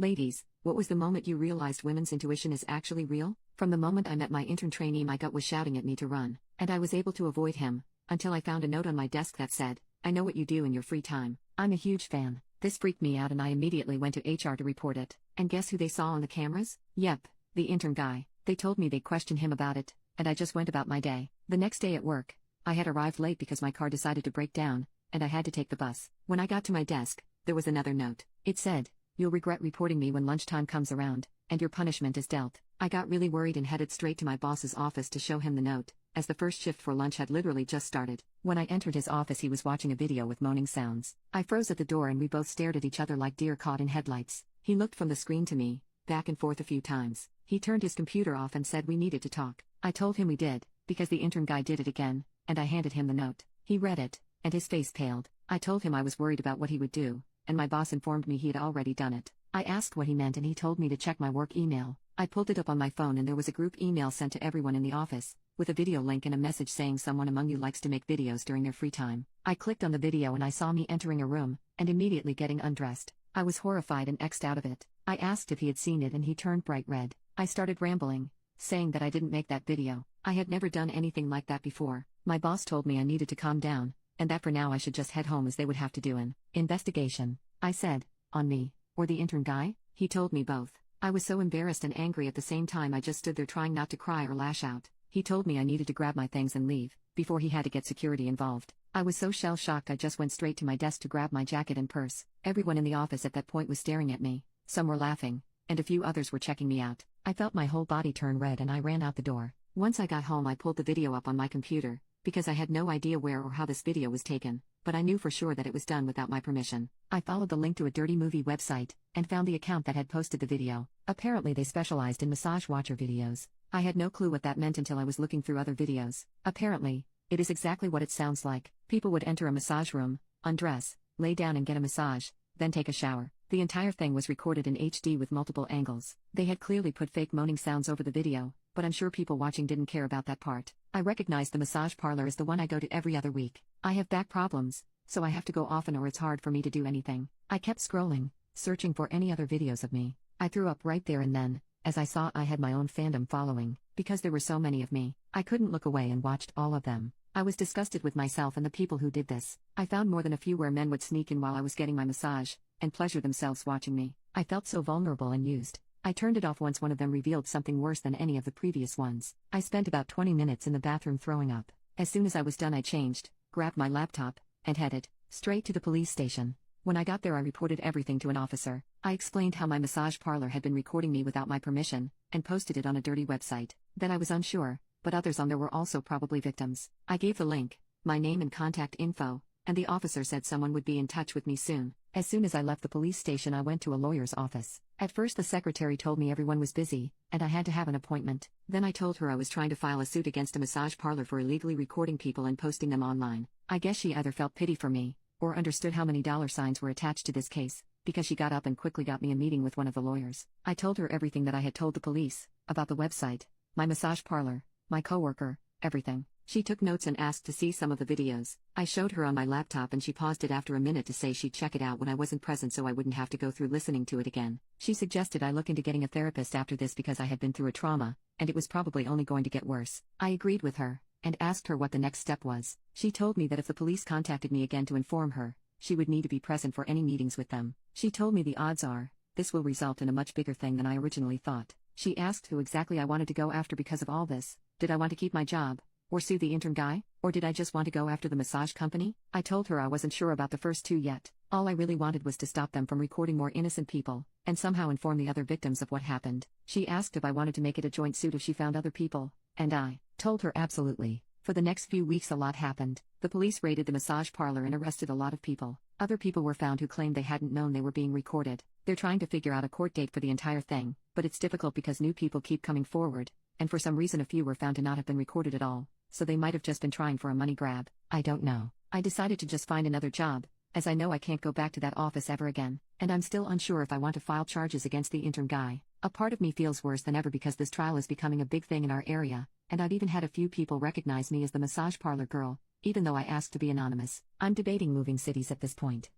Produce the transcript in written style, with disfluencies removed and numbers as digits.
Ladies, what was the moment you realized women's intuition is actually real? From the moment I met my intern trainee, my gut was shouting at me to run, and I was able to avoid him, until I found a note on my desk that said, "I know what you do in your free time." I'm a huge fan. This freaked me out and I immediately went to HR to report it. And guess who they saw on the cameras? Yep, the intern guy. They told me they'd question him about it, and I just went about my day. The next day at work, I had arrived late because my car decided to break down, and I had to take the bus. When I got to my desk, there was another note. It said, "You'll regret reporting me when lunchtime comes around, and your punishment is dealt." I got really worried and headed straight to my boss's office to show him the note, as the first shift for lunch had literally just started. When I entered his office, he was watching a video with moaning sounds. I froze at the door and we both stared at each other like deer caught in headlights. He looked from the screen to me, back and forth a few times. He turned his computer off and said we needed to talk. I told him we did, because the intern guy did it again, and I handed him the note. He read it, and his face paled. I told him I was worried about what he would do, and my boss informed me he had already done it. I asked what he meant and he told me to check my work email. I pulled it up on my phone and there was a group email sent to everyone in the office, with a video link and a message saying someone among you likes to make videos during their free time. I clicked on the video and I saw me entering a room, and immediately getting undressed. I was horrified and X'd out of it. I asked if he had seen it and he turned bright red. I started rambling, saying that I didn't make that video. I had never done anything like that before. My boss told me I needed to calm down, and that for now I should just head home as they would have to do an investigation. I said, on me, or the intern guy? He told me both. I was so embarrassed and angry at the same time I just stood there trying not to cry or lash out. He told me I needed to grab my things and leave, before he had to get security involved. I was so shell-shocked I just went straight to my desk to grab my jacket and purse. Everyone in the office at that point was staring at me, some were laughing, and a few others were checking me out. I felt my whole body turn red and I ran out the door. Once I got home I pulled the video up on my computer, because I had no idea where or how this video was taken, but I knew for sure that it was done without my permission. I followed the link to a dirty movie website, and found the account that had posted the video. Apparently they specialized in massage watcher videos. I had no clue what that meant until I was looking through other videos. Apparently, it is exactly what it sounds like. People would enter a massage room, undress, lay down and get a massage, then take a shower. The entire thing was recorded in HD with multiple angles. They had clearly put fake moaning sounds over the video, but I'm sure people watching didn't care about that part. I recognized the massage parlor as the one I go to every other week. I have back problems, so I have to go often or it's hard for me to do anything. I kept scrolling, searching for any other videos of me. I threw up right there and then, as I saw I had my own fandom following, because there were so many of me. I couldn't look away and watched all of them. I was disgusted with myself and the people who did this. I found more than a few where men would sneak in while I was getting my massage, and pleasure themselves watching me. I felt so vulnerable and used. I turned it off once one of them revealed something worse than any of the previous ones. I spent about 20 minutes in the bathroom throwing up. As soon as I was done I changed, grabbed my laptop, and headed straight to the police station. When I got there I reported everything to an officer. I explained how my massage parlor had been recording me without my permission, and posted it on a dirty website. That I was unsure, but others on there were also probably victims. I gave the link, my name and contact info, and the officer said someone would be in touch with me soon. As soon as I left the police station I went to a lawyer's office. At first the secretary told me everyone was busy, and I had to have an appointment. Then I told her I was trying to file a suit against a massage parlor for illegally recording people and posting them online. I guess she either felt pity for me, or understood how many dollar signs were attached to this case, because she got up and quickly got me a meeting with one of the lawyers. I told her everything that I had told the police, about the website, my massage parlor, my coworker, everything. She took notes and asked to see some of the videos. I showed her on my laptop and she paused it after a minute to say she'd check it out when I wasn't present so I wouldn't have to go through listening to it again. She suggested I look into getting a therapist after this because I had been through a trauma, and it was probably only going to get worse. I agreed with her, and asked her what the next step was. She told me that if the police contacted me again to inform her, she would need to be present for any meetings with them. She told me the odds are, this will result in a much bigger thing than I originally thought. She asked who exactly I wanted to go after because of all this. Did I want to keep my job, or sue the intern guy, or did I just want to go after the massage company? I told her I wasn't sure about the first two yet. All I really wanted was to stop them from recording more innocent people, and somehow inform the other victims of what happened. She asked if I wanted to make it a joint suit if she found other people, and I told her absolutely. For the next few weeks a lot happened. The police raided the massage parlor and arrested a lot of people. Other people were found who claimed they hadn't known they were being recorded. They're trying to figure out a court date for the entire thing, but it's difficult because new people keep coming forward, and for some reason a few were found to not have been recorded at all. So they might have just been trying for a money grab. I don't know. I decided to just find another job, as I know I can't go back to that office ever again, and I'm still unsure if I want to file charges against the intern guy. A part of me feels worse than ever because this trial is becoming a big thing in our area, and I've even had a few people recognize me as the massage parlor girl, even though I asked to be anonymous. I'm debating moving cities at this point.